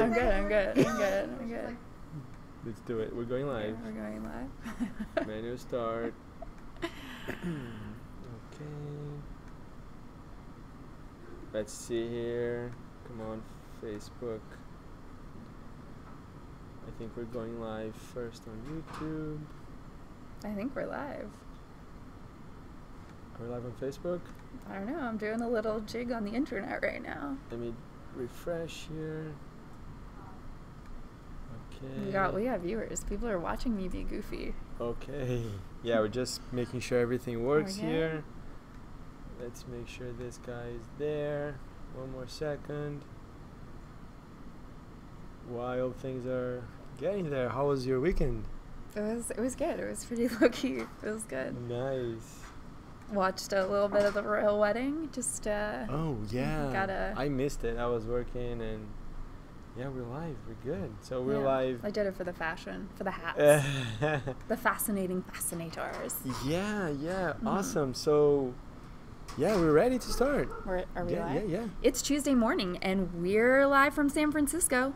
I'm good. Let's do it. We're going live. Yeah, we're going live. Menu start. Okay. Let's see here. Come on, Facebook. I think we're going live first on YouTube. I think we're live. Are we live on Facebook? I don't know. I'm doing a little jig on the internet right now. Let me refresh here. Okay. We got viewers. People are watching me be goofy. Okay. Yeah, we're just making sure everything works here. Let's make sure this guy is there. One more second. While things are getting there, how was your weekend? It was good. It was pretty low key. It was good. Nice. Watched a little bit of the royal wedding. Just oh yeah. I missed it. I was working and yeah, we're live. We're good. So we're live. I did it for the fashion, for the hats. The fascinating fascinators. Yeah. Awesome. So yeah, we're ready to start. Are we live? Yeah. It's Tuesday morning and we're live from San Francisco.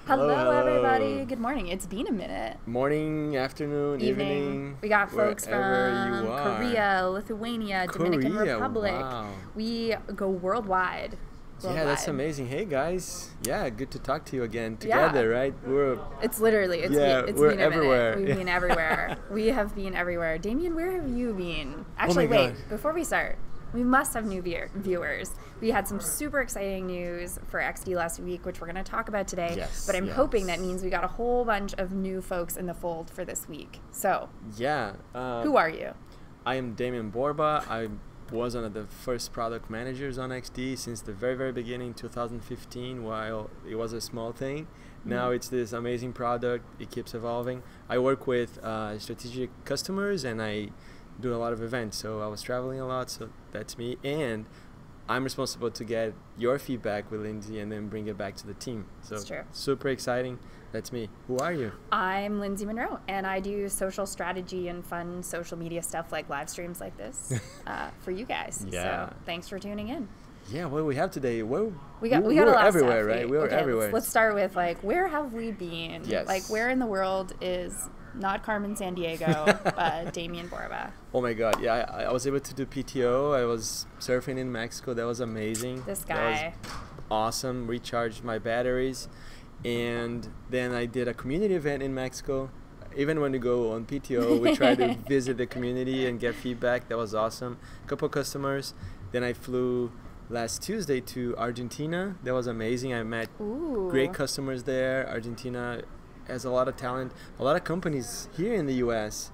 Hello everybody. Good morning. It's been a minute. Morning, afternoon, evening. We got folks from Korea, Lithuania, Dominican Republic. Wow. We go worldwide. Yeah, that's amazing. Hey guys. Yeah, good to talk to you again together, right? We're been everywhere. We've been everywhere. We have been everywhere. Demian, where have you been? Actually, wait, before we start, we must have new viewers. We had some super exciting news for XD last week, which we're going to talk about today. Yes, but I'm hoping that means we got a whole bunch of new folks in the fold for this week. So, who are you? I am Demian Borba. I was one of the first product managers on XD since the very, very beginning, 2015, while it was a small thing. Now it's this amazing product. It keeps evolving. I work with strategic customers and I do a lot of events. So I was traveling a lot, so that's me. And I'm responsible to get your feedback with Lindsay and then bring it back to the team. So that's true. Super exciting. That's me. Who are you? I'm Lindsay Monroe, and I do social strategy and fun social media stuff like live streams like this for you guys. Yeah. So thanks for tuning in. Yeah, what do we have today? We got a lot everywhere, of stuff. Right? We were everywhere. Let's start with where have we been? Yes. Where in the world is not Carmen Sandiego, but Demian Borba? Oh my God! Yeah, I was able to do PTO. I was surfing in Mexico. That was amazing. This guy. That was awesome. Recharged my batteries, and then I did a community event in Mexico. Even when we go on PTO, we try to visit the community and get feedback. That was awesome. A couple customers. Then I flew last Tuesday to Argentina. That was amazing. I met great customers there. Argentina has a lot of talent. A lot of companies here in the U.S.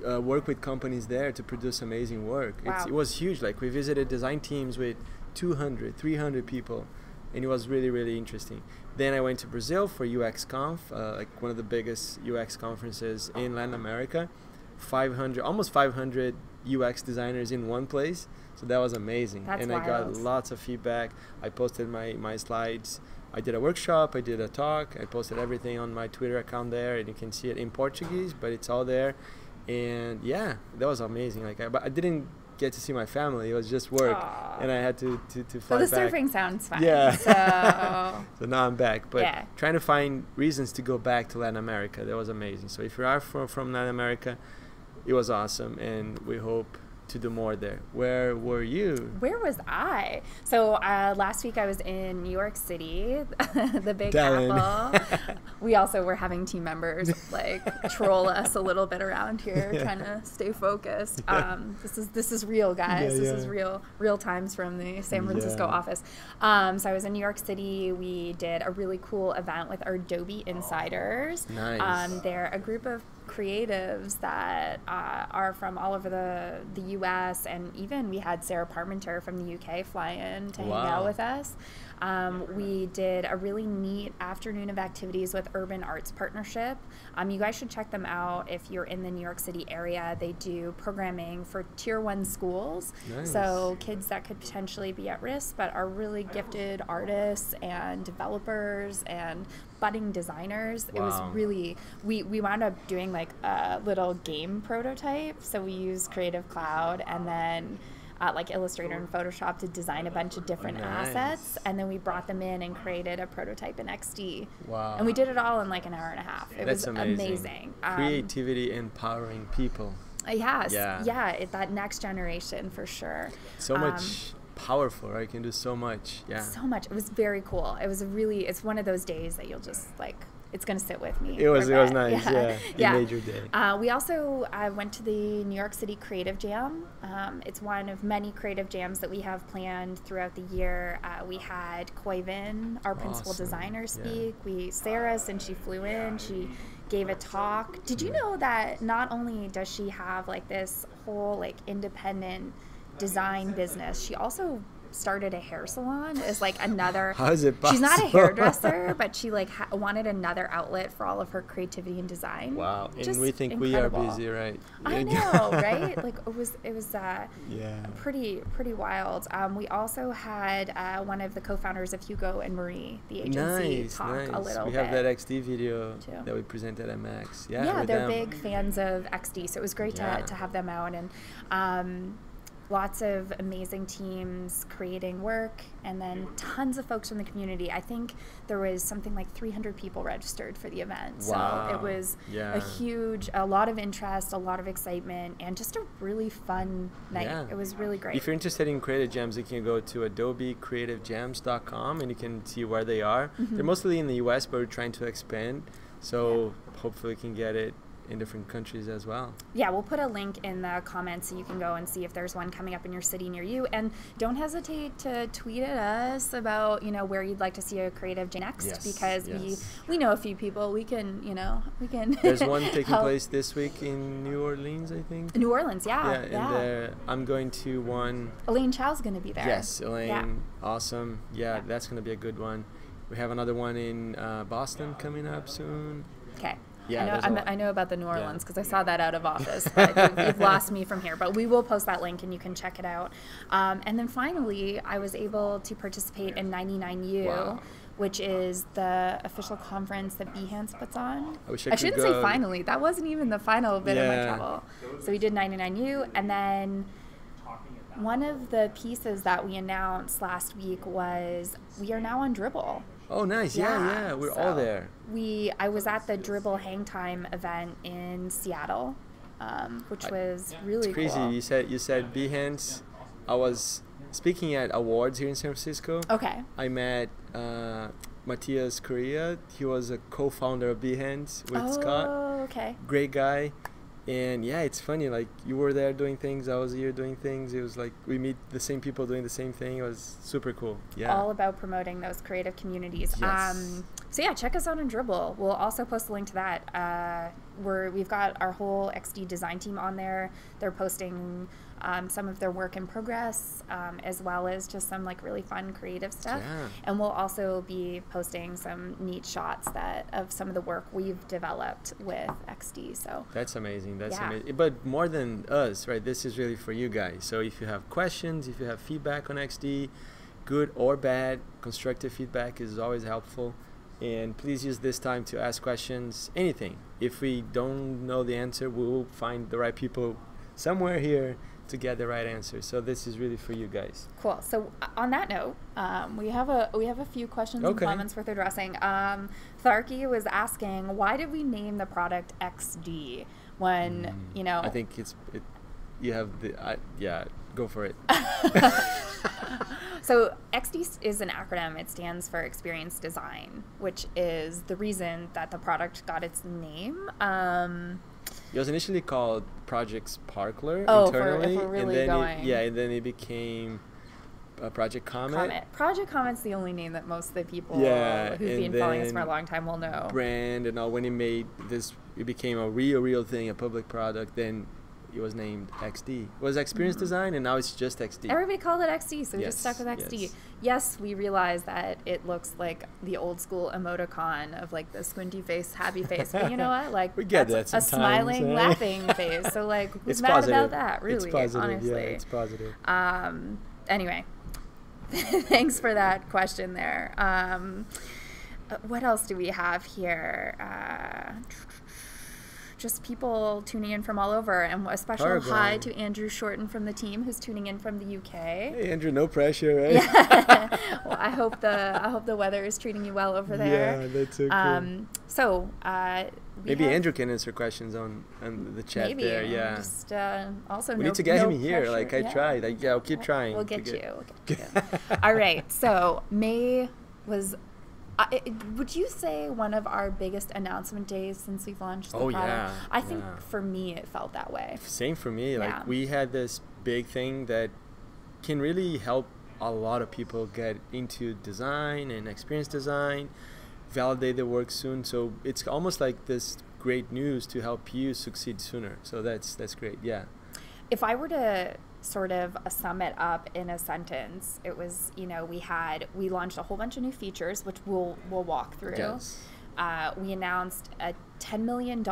Work with companies there to produce amazing work. Wow. It was huge. We visited design teams with 200, 300 people, and it was really, really interesting. Then I went to Brazil for UX Conf, one of the biggest UX conferences in Latin America. Almost 500 UX designers in one place. So that was amazing. That's wild. I got lots of feedback. I posted my slides. I did a workshop, I did a talk, I posted everything on my Twitter account there, and you can see it in Portuguese, but it's all there. And yeah, that was amazing. But I didn't get to see my family. It was just work. Aww. And I had to fly back. So the surfing sounds fine. Yeah. So now I'm back. But trying to find reasons to go back to Latin America, that was amazing. So if you are from Latin America, it was awesome, and we hope to do more there. Where were you? Where was I? So last week I was in New York City, the Big Apple. We also were having team members troll us a little bit around here, trying to stay focused. This is real, guys. This is real times from the San Francisco office. So I was in New York City. We did a really cool event with our Adobe insiders. Nice. They're a group of creatives that are from all over the U.S. and even we had Sarah Parmenter from the UK fly in to hang out with us. We did a really neat afternoon of activities with Urban Arts Partnership. You guys should check them out if you're in the New York City area. They do programming for Tier 1 schools. Nice. So kids that could potentially be at risk but are really gifted artists and developers and budding designers. Wow. It was really, we wound up doing like a little game prototype. So we used Creative Cloud and then like Illustrator and Photoshop to design a bunch of different assets, and then we brought them in and created a prototype in XD. Wow. And we did it all in like an hour and a half. It was amazing. Creativity empowering people. Yes. Yeah, that next generation for sure. So much powerful, right? You can do so much. Yeah. So much. It was very cool. It was it's one of those days that you'll just like, it's going to sit with me. It was nice, yeah. Major day. We also went to the New York City Creative Jam. It's one of many creative jams that we have planned throughout the year. We had Koivin, our principal designer, speak. Sarah, since she flew in, she gave a talk. Did you know that not only does she have like this whole like independent design business, she also started a hair salon as like another. How is it possible? She's not a hairdresser, but she like wanted another outlet for all of her creativity and design. Wow. And we think incredible. We are busy, right? I know, right? Like it was pretty wild. We also had one of the co-founders of Hugo and Marie, the agency, talk a little bit. We have that XD video that we presented at Max. Yeah, they're big fans of XD, so it was great to have them out. And lots of amazing teams creating work, and then tons of folks from the community. I think there was something like 300 people registered for the event. Wow. So it was a lot of interest, a lot of excitement, and just a really fun night. Yeah. It was really great. If you're interested in creative jams, you can go to adobecreativejams.com and you can see where they are. Mm-hmm. They're mostly in the US, but we're trying to expand. So hopefully we can get it in different countries as well. Yeah, we'll put a link in the comments so you can go and see if there's one coming up in your city near you. And don't hesitate to tweet at us about, where you'd like to see a creative jam next, because we know a few people. We can. There's one taking place this week in New Orleans, I think. New Orleans, yeah. And I'm going to one. Elaine Chow's going to be there. Yes, Elaine, awesome. Yeah, that's going to be a good one. We have another one in Boston coming up soon. Okay. Yeah, I know about the New Orleans because I saw that out of office. But you've lost me from here. But we will post that link and you can check it out. And then finally, I was able to participate in 99U, which is the official conference that Behance puts on. I shouldn't say finally. That wasn't even the final bit of my travel. So we did 99U. And then one of the pieces that we announced last week was we are now on Dribbble. Oh, nice. Yeah. We're all there. I was at the Dribbble Hang Time event in Seattle, which was really cool. It's crazy. You said Behance. I was speaking at awards here in San Francisco. Okay. I met Matthias Correa. He was a co-founder of Behance with Scott. Oh, okay. Great guy. And it's funny, like you were there doing things, I was here doing things. It was like we meet the same people doing the same thing. It was super cool. Yeah. All about promoting those creative communities. Yes. So check us out on Dribbble. We'll also post a link to that. We've got our whole XD design team on there. They're posting some of their work in progress, as well as just some like really fun creative stuff. Yeah. And we'll also be posting some neat shots of some of the work we've developed with XD. So that's amazing. That's amazing. But more than us, right? This is really for you guys. So if you have questions, if you have feedback on XD, good or bad, constructive feedback is always helpful. And please use this time to ask questions, anything. If we don't know the answer, we'll find the right people somewhere here to get the right answer. So this is really for you guys. Cool. So on that note, we have a few questions and comments worth addressing. Tharky was asking, why did we name the product XD when I think you have the go for it. So XD is an acronym. It stands for Experience Design, which is the reason that the product got its name. It was initially called Project Sparkler internally, and then and then it became Project Comet. Project Comet's the only name that most of the people who've been following us for a long time will know. Brand and all, when it made this, it became a real thing, a public product, then it was named XD. It was Experience Design, and now it's just XD. Everybody called it XD, so we just stuck with XD. Yes, we realize that it looks like the old school emoticon of like the squinty face, happy face. But you know what? Like, we get that a smiling, laughing face. So like, who's mad about that? Really, it's positive. Honestly. Yeah, it's positive. Anyway, thanks for that question there. What else do we have here? Just people tuning in from all over, and a special hi to Andrew Shorten from the team who's tuning in from the UK. Hey Andrew, no pressure, right? Yeah. Well, I hope the weather is treating you well over there. Yeah, that's okay. So maybe Andrew can answer questions on the chat. Maybe there. Yeah. Just also we need to get him here. Pressure. Like I tried. Like I'll keep trying. We'll get you. All right. So May was. Would you say one of our biggest announcement days since we've launched the product? Yeah. I think for me it felt that way. Same for me. Like we had this big thing that can really help a lot of people get into design and experience design, validate their work soon. So it's almost like this great news to help you succeed sooner. So that's great. Yeah. If I were to sort of sum it up in a sentence, it was, we launched a whole bunch of new features, which we'll walk through. Yes. We announced a $10 million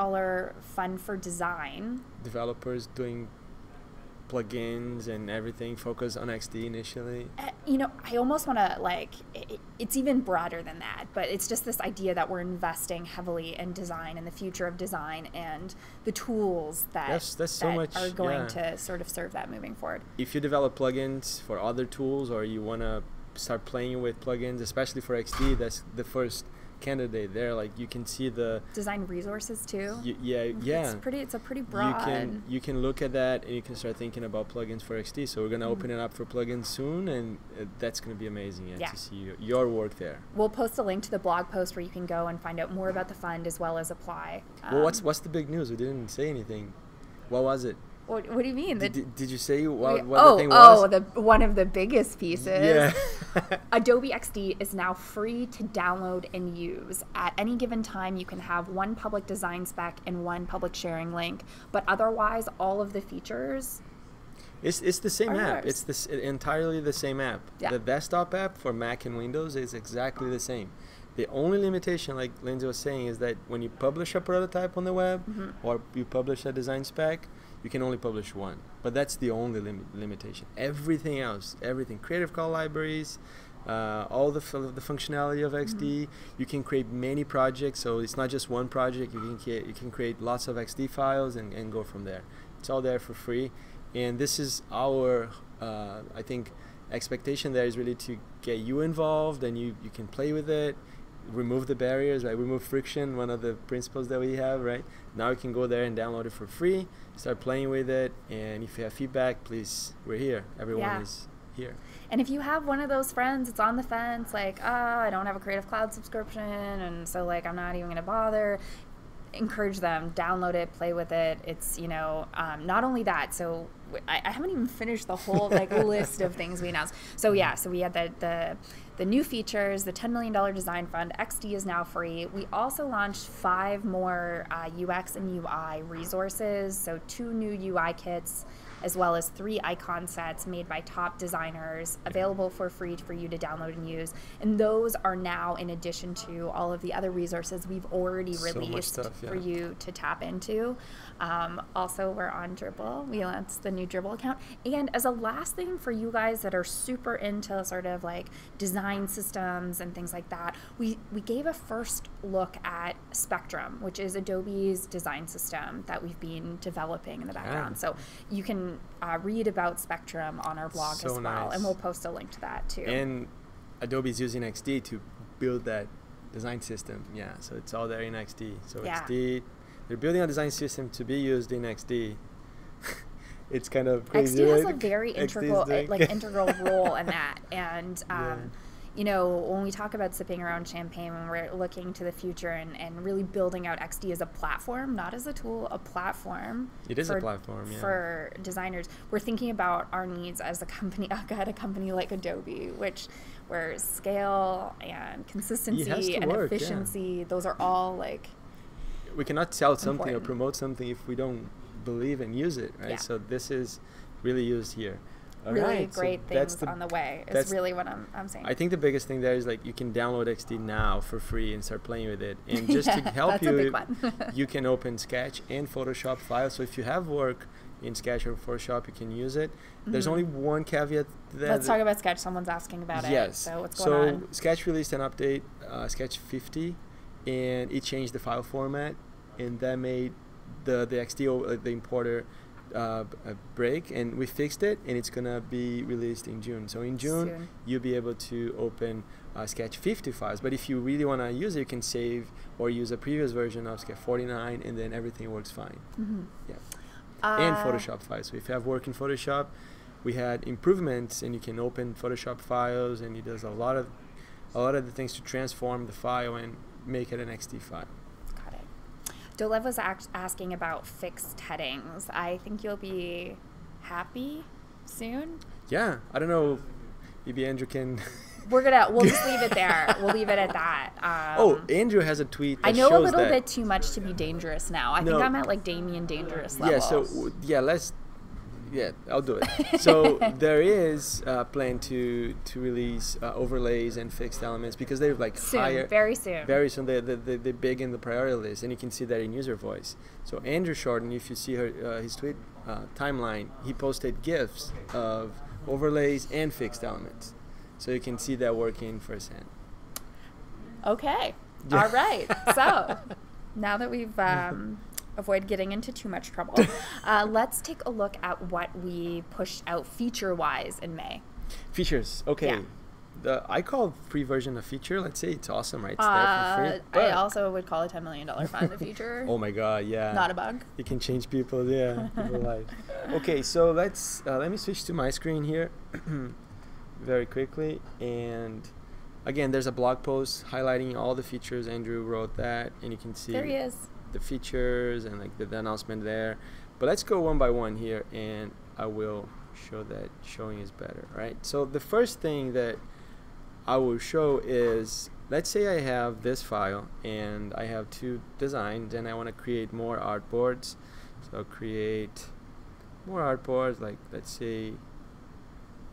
fund for design. Developers doing plugins and everything, focus on XD initially. I almost want to it's even broader than that, but it's just this idea that we're investing heavily in design and the future of design and the tools that are going to sort of serve that moving forward. If you develop plugins for other tools, or you want to start playing with plugins, especially for XD, that's the first candidate there. Like you can see the design resources too. It's a pretty broad. You can look at that and you can start thinking about plugins for XD. So we're gonna open it up for plugins soon, and that's gonna be amazing to see your work there. We'll post a link to the blog post where you can go and find out more about the fund as well as apply. Well, what's the big news? We didn't say anything. What was it? What do you mean? Did you say what the thing was? One of the biggest pieces. Yeah. Adobe XD is now free to download and use. At any given time, you can have one public design spec and one public sharing link, but otherwise, all of the features. It's the same app. Yours. It's entirely the same app. Yeah. The desktop app for Mac and Windows is exactly the same. The only limitation, like Lindsay was saying, is that when you publish a prototype on the web or you publish a design spec, you can only publish one. But that's the only limitation. Everything else, Creative Cloud libraries, all the functionality of XD, you can create many projects. So it's not just one project. You can create lots of XD files and go from there. It's all there for free. And this is our, I think, expectation there is really to get you involved, and you can play with it, remove the barriers, right? Remove friction, one of the principles that we have, right? Now you can go there and download it for free, start playing with it, and if you have feedback, please, we're here. Everyone is here. And if you have one of those friends that's on the fence, like, I don't have a Creative Cloud subscription, and so like I'm not even going to bother, encourage them, download it, play with it. It's, not only that, so I haven't even finished the whole list of things we announced. So we had the new features, the $10 million design fund. XD is now free. We also launched 5 more UX and UI resources, so 2 new UI kits, as well as 3 icon sets made by top designers, available for free for you to download and use. And those are now in addition to all of the other resources we've already released for you to tap into. Also, we're on Dribbble. We launched the new Dribbble account. And as a last thing for you guys that are super into sort of like design systems and things like that, we gave a first look at Spectrum, which is Adobe's design system that we've been developing in the background. So you can read about Spectrum on our blog as well, and we'll post a link to that too. And Adobe's using XD to build that design system. Yeah, so it's all there in XD. So XD, they're building a design system to be used in XD. It's kind of crazy. XD has a very integral role in that, and you know, when we talk about sipping around champagne, when we're looking to the future and really building out XD as a platform, not as a tool, a platform. It is a platform, yeah. For designers. We're thinking about our needs as a company, at a company like Adobe, where scale and consistency and efficiency, those are all like we cannot sell something important. or promote something if we don't believe and use it, right? Yeah. So this is really used here. All really right, great so things on the way is really what I'm saying. I think the biggest thing there is like you can download XD now for free and start playing with it. And just to help you, you can open Sketch and Photoshop files. So if you have work in Sketch or Photoshop, you can use it. There's only one caveat to that. Let's talk about Sketch. Someone's asking about it. So what's going on? So Sketch released an update, Sketch 50, and it changed the file format, and that made the XD, the importer, a break, and we fixed it, and it's gonna be released in June. So in June you'll be able to open Sketch 50 files, but if you really want to use it, you can save or use a previous version of Sketch 49, and then everything works fine. Yeah. And Photoshop files. So if you have work in Photoshop, we had improvements, and you can open Photoshop files, and it does a lot of the things to transform the file and make it an XD file. Dolev was asking about fixed headings. I think you'll be happy soon. Yeah, I don't know. Maybe Andrew can. We'll just leave it there. We'll leave it at that. Andrew has a tweet that I know shows a little that bit too much to be dangerous now. I think I'm at like Demian dangerous level. Yeah, I'll do it. So there is a plan to release overlays and fixed elements, because they're like very soon. They're big in the priority list, and you can see that in user voice. So Andrew Shorten, if you see his tweet timeline, he posted GIFs of overlays and fixed elements, so you can see that working firsthand. Okay, all right. So now that we've avoid getting into too much trouble, let's take a look at what we pushed out feature-wise in May. Features, okay. Yeah. I call free version a feature. Let's say it's awesome, right? It's there for free. I also would call a $10 million fund a feature. Oh my God, yeah. Not a bug. It can change people's life. Okay, so let me switch to my screen here very quickly. And again, there's a blog post highlighting all the features. Andrew wrote that, and you can see there he is. The features and like the announcement there. But let's go one by one here, and I will show that showing is better, right? So the first thing that I will show is, let's say I have this file and I have two designs, and I want to create more artboards. So I'll create more artboards, like let's say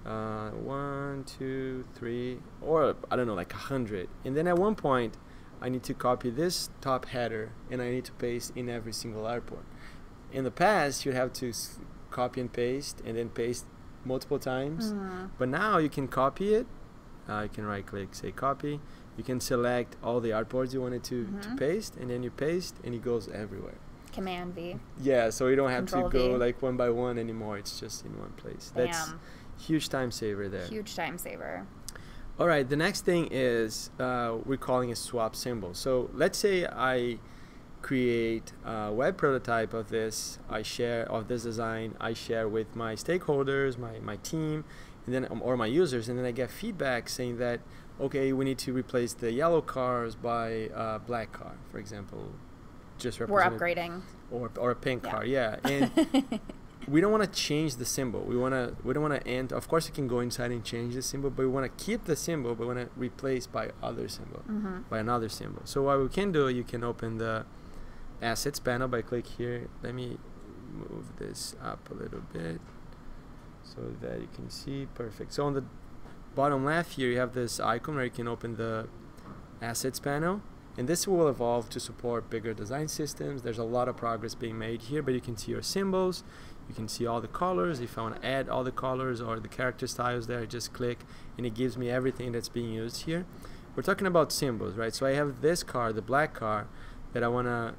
1, 2, 3, or I don't know, like 100. And then at one point I need to copy this top header, and I need to paste in every single artboard. In the past, you'd have to copy and paste, and then paste multiple times. But now you can copy it. You can right-click, say copy. You can select all the artboards you wanted to paste, and then you paste, and it goes everywhere. Command V. Yeah, so you don't have Control to go V. like one by one anymore. It's just in one place. Bam. That's huge time saver there. Huge time saver. All right, the next thing is we're calling a swap symbol. So let's say I create a web prototype of this. This design. I share with my stakeholders, my team, and then or my users, and then I get feedback saying that, okay, we need to replace the yellow cars by a black car, for example. We're upgrading. Or a pink car, yeah. And we don't want to change the symbol. We don't want to end. Of course, you can go inside and change the symbol, but we want to keep the symbol, but we want to replace by another symbol. So what we can do, you can open the assets panel by click here. Let me move this up a little bit so that you can see. Perfect. So on the bottom left here, you have this icon where you can open the assets panel. And this will evolve to support bigger design systems. There's a lot of progress being made here, but you can see your symbols. You can see all the colors. If I want to add all the colors or the character styles there, I just click, and it gives me everything that's being used here. We're talking about symbols, right? So I have this car, the black car, that I want to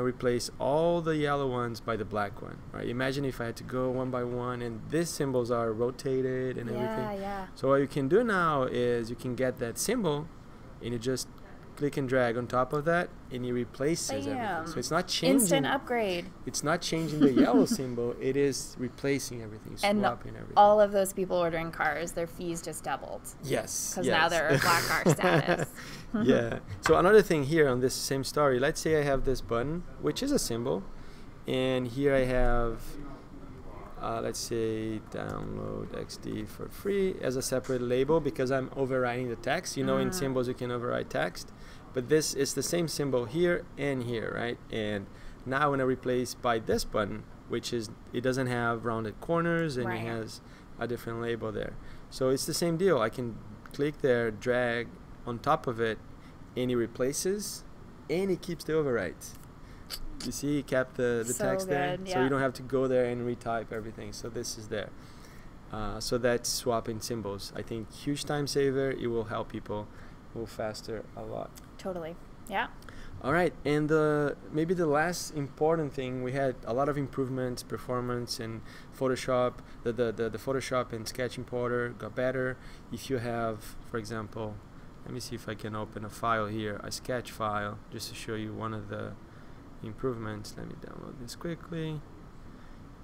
replace all the yellow ones by the black one, right? Imagine if I had to go one by one, and these symbols are rotated and everything. Yeah. So what you can do now is you can get that symbol, and you just click and drag on top of that, and it replaces everything. So it's not changing. Instant upgrade. It's not changing the yellow symbol. It is replacing everything, swapping everything. All of those people ordering cars, their fees just doubled. Yes. Because now they're a black car status. Yeah. So another thing here on this same story, let's say I have this button, which is a symbol, and here I have, let's say, download XD for free as a separate label because I'm overriding the text. You know, in symbols you can override text, but this is the same symbol here and here, right? And now when I replace by this button, which is, it doesn't have rounded corners and it has a different label there. So it's the same deal. I can click there, drag on top of it, and it replaces, and it keeps the overrides. You see, it kept the text there, so you don't have to go there and retype everything. So this is there. So that's swapping symbols. I think huge time saver. It will help people move faster a lot. Totally. Yeah. All right, and maybe the last important thing, we had a lot of improvements, performance in Photoshop. The Photoshop and Sketch Importer got better. If you have, for example, let me see if I can open a file here, a sketch file, just to show you one of the improvements. Let me download this quickly.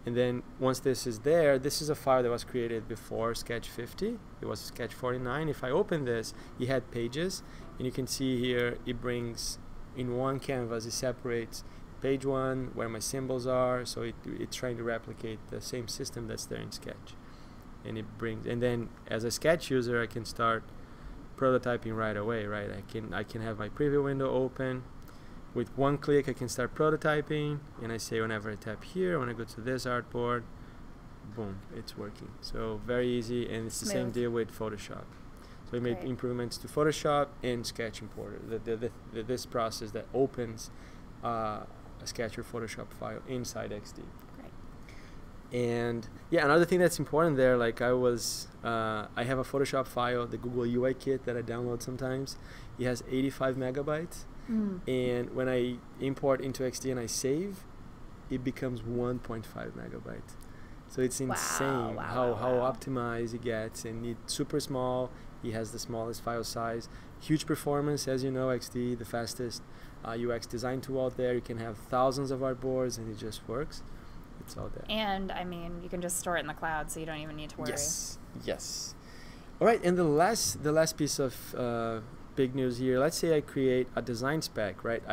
And then once this is there, this is a file that was created before Sketch 50. It was Sketch 49. If I open this, it had pages, and you can see here it brings in one canvas, it separates page 1 where my symbols are, so it's trying to replicate the same system that's there in Sketch. And it brings, and then as a Sketch user, I can start prototyping right away, right? I can have my preview window open. With one click, I can start prototyping, and I say whenever I tap here, when I go to this artboard, boom, it's working. So very easy, and it's the same deal with Photoshop. So we made improvements to Photoshop and Sketch Importer, this process that opens a Sketch or Photoshop file inside XD. And yeah, another thing that's important there, like I have a Photoshop file, the Google UI kit that I download sometimes. It has 85 megabytes. And when I import into XD and I save, it becomes 1.5 megabytes. So it's insane how optimized it gets, and it's super small. It has the smallest file size, huge performance, as you know. XD, the fastest UX design tool out there. You can have thousands of artboards, and it just works. It's all there. And I mean, you can just store it in the cloud, so you don't even need to worry. Yes. All right, and the last piece of big news here. Let's say I create a design spec, right?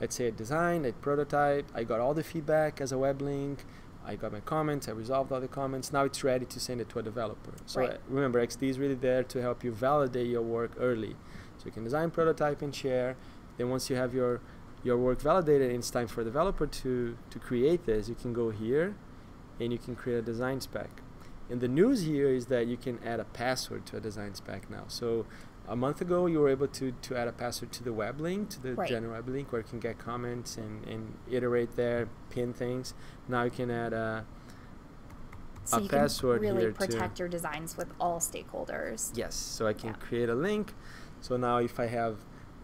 Let's say I designed, I prototyped, I got all the feedback as a web link, I got my comments, I resolved all the comments. Now it's ready to send it to a developer. So remember, XD is really there to help you validate your work early. So you can design, prototype, and share. Then once you have your work validated, and it's time for a developer to create this, you can go here and you can create a design spec. And the news here is that you can add a password to a design spec now. So a month ago, you were able to add a password to the web link, to the general web link, where you can get comments and iterate there, pin things. Now you can add a password here. So you can really protect your designs with all stakeholders. Yes, so I can create a link. So now if I have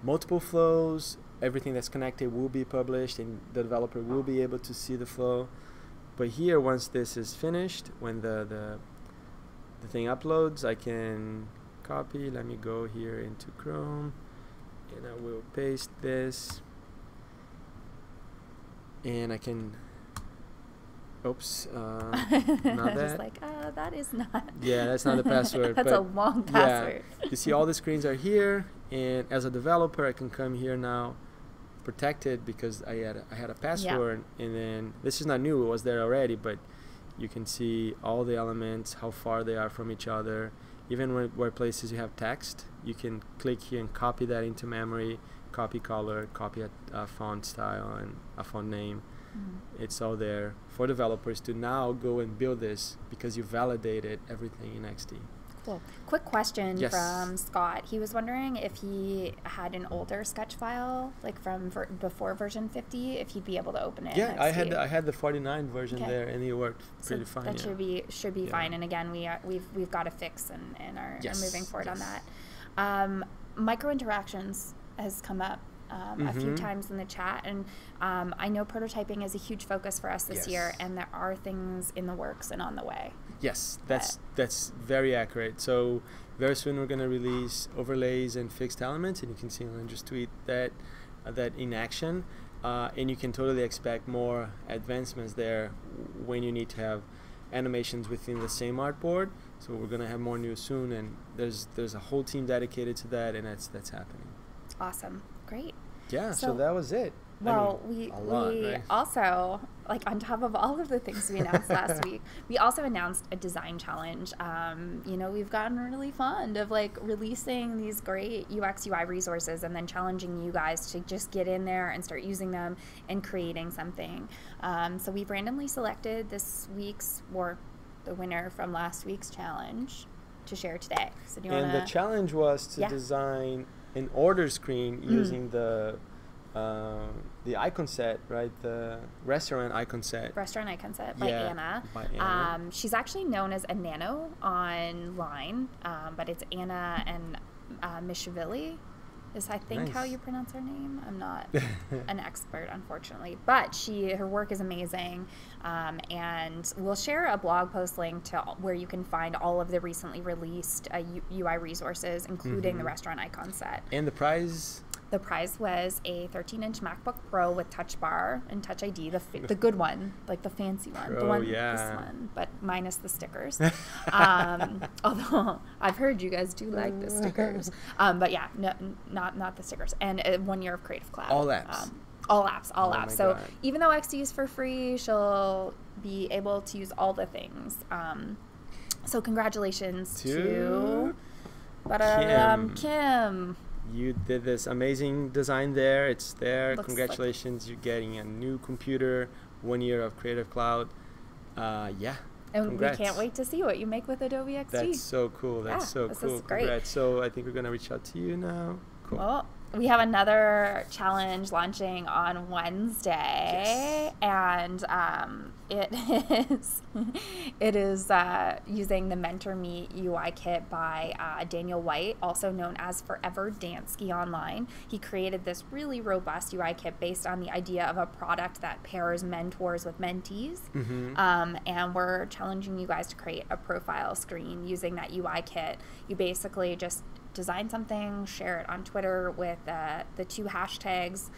multiple flows, everything that's connected will be published, and the developer will be able to see the flow. But here, once this is finished, when the thing uploads, I can copy. Let me go here into Chrome, and I will paste this, and I can oops not that. Just like that is not that's not the password. That's a long password. You see all the screens are here, and as a developer I can come here now, protected, because I had a password, and then this is not new, it was there already, but you can see all the elements, how far they are from each other. Even where places you have text, you can click here and copy that into memory, copy color, copy a font style and a font name. It's all there for developers to now go and build this, because you validated everything in XD. Cool. Quick question from Scott. He was wondering if he had an older sketch file, like from before version 50, if he'd be able to open it. Yeah, I had the 49 version there, and it worked pretty fine. That should be fine. And again, we've got a fix and are moving forward on that. Microinteractions has come up a few times in the chat. And I know prototyping is a huge focus for us this year, and there are things in the works and on the way. Yes, that's very accurate. So very soon we're going to release overlays and fixed elements, and you can see on Andrew's tweet that in action. And you can totally expect more advancements there when you need to have animations within the same artboard. So we're going to have more news soon, and there's a whole team dedicated to that, and that's happening. Awesome. Great. Yeah, so that was it. Well, we also, like, on top of all of the things we announced last week, we also announced a design challenge. We've gotten really fond of, like, releasing these great UX UI resources and then challenging you guys to just get in there and start using them and creating something. So we've randomly selected the winner from last week's challenge to share today. So do you want to... And the challenge was to design an order screen using the icon set, right? The restaurant icon set. Restaurant icon set by Anna. She's actually known as Anano online, but it's Anna and Mishvili is, I think, how you pronounce her name. I'm not an expert, unfortunately, but her work is amazing, and we'll share a blog post link to where you can find all of the recently released UI resources, including the restaurant icon set. And the prize? The prize was a 13-inch MacBook Pro with Touch Bar and Touch ID, the good one, like the fancy one, this one, but minus the stickers. Although I've heard you guys do like the stickers, but yeah, not the stickers. And 1 year of Creative Cloud. All apps. All apps. So even though XD is for free, she'll be able to use all the things. So congratulations to Kim. You did this amazing design there. It's there. Looks Congratulations. You're getting a new computer, 1 year of Creative Cloud. And congrats. We can't wait to see what you make with Adobe XD. That's so cool. That's so cool. Is great. Congrats. So I think we're going to reach out to you now. Cool. Well, we have another challenge launching on Wednesday, and it is using the Mentor Me UI kit by Daniel White, also known as Forever Dansky online. He created this really robust UI kit based on the idea of a product that pairs mentors with mentees, and we're challenging you guys to create a profile screen using that UI kit. You basically just design something, share it on Twitter with the 2 hashtags.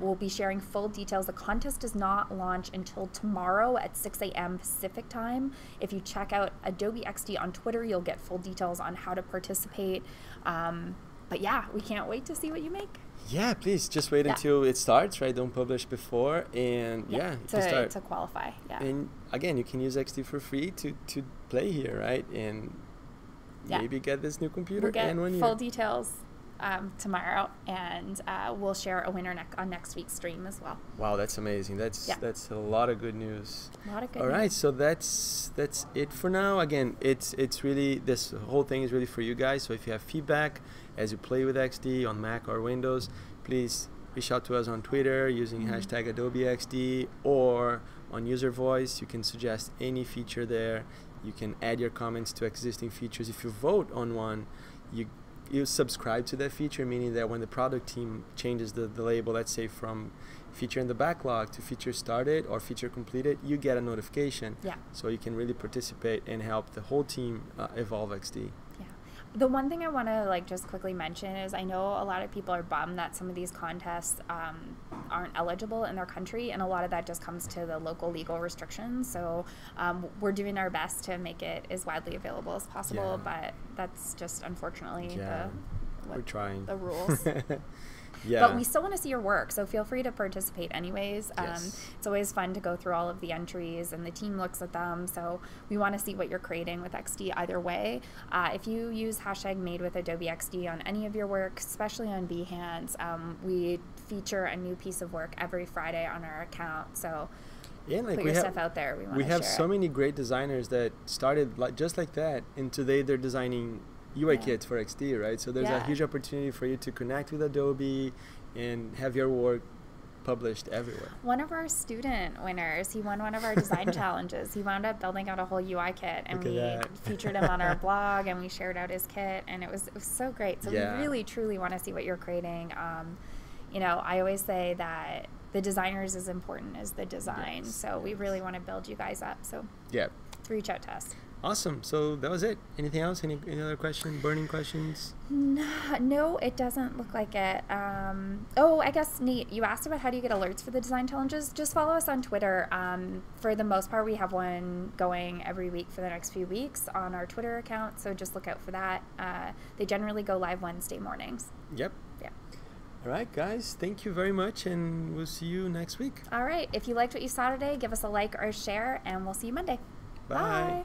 We'll be sharing full details. The contest does not launch until tomorrow at 6 a.m. Pacific time. If you check out Adobe XD on Twitter, you'll get full details on how to participate. But yeah, we can't wait to see what you make. Yeah, please just wait until it starts, right? Don't publish before, and you can start to qualify. Yeah. And again, you can use XD for free to play here, right? And maybe get this new computer. We'll get full details tomorrow, and we'll share a winner on next week's stream as well. Wow, that's amazing. That's a lot of good news. All right, so that's it for now. Again, it's really, this whole thing is really for you guys. So if you have feedback as you play with XD on Mac or Windows, please reach out to us on Twitter using hashtag Adobe XD, or on user voice. You can suggest any feature there. You can add your comments to existing features. If you vote on one, you subscribe to that feature, meaning that when the product team changes the label, let's say from feature in the backlog to feature started or feature completed, you get a notification. Yeah. So you can really participate and help the whole team evolve XD. Yeah. The one thing I want to just quickly mention is, I know a lot of people are bummed that some of these contests aren't eligible in their country, and a lot of that just comes to the local legal restrictions. So we're doing our best to make it as widely available as possible, but that's just unfortunately we're trying the rules. But we still want to see your work, so feel free to participate anyways. It's always fun to go through all of the entries, and the team looks at them, so we want to see what you're creating with XD either way. If you use hashtag made with Adobe XD on any of your work, especially on Behance, we feature a new piece of work every Friday on our account, so put your stuff out there. We have so many great designers that started just like that, and today they're designing UI kits for XD, right? So there's a huge opportunity for you to connect with Adobe and have your work published everywhere. One of our student winners, he won one of our design challenges. He wound up building out a whole UI kit, and we featured him on our blog, and we shared out his kit, and it was so great. So we really, truly want to see what you're creating. you know, I always say that the designer is as important as the design. Yes. So we really want to build you guys up. So Yeah. reach out to us. Awesome. So that was it. Anything else? Any other question? Burning questions? No, it doesn't look like it. Oh, I guess, Nate, you asked about how do you get alerts for the design challenges. Just follow us on Twitter. For the most part, we have one going every week for the next few weeks on our Twitter account. So just look out for that. They generally go live Wednesday mornings. Yep. Yeah. All right, guys. Thank you very much, and we'll see you next week. All right. If you liked what you saw today, give us a like or a share, and we'll see you Monday. Bye. Bye.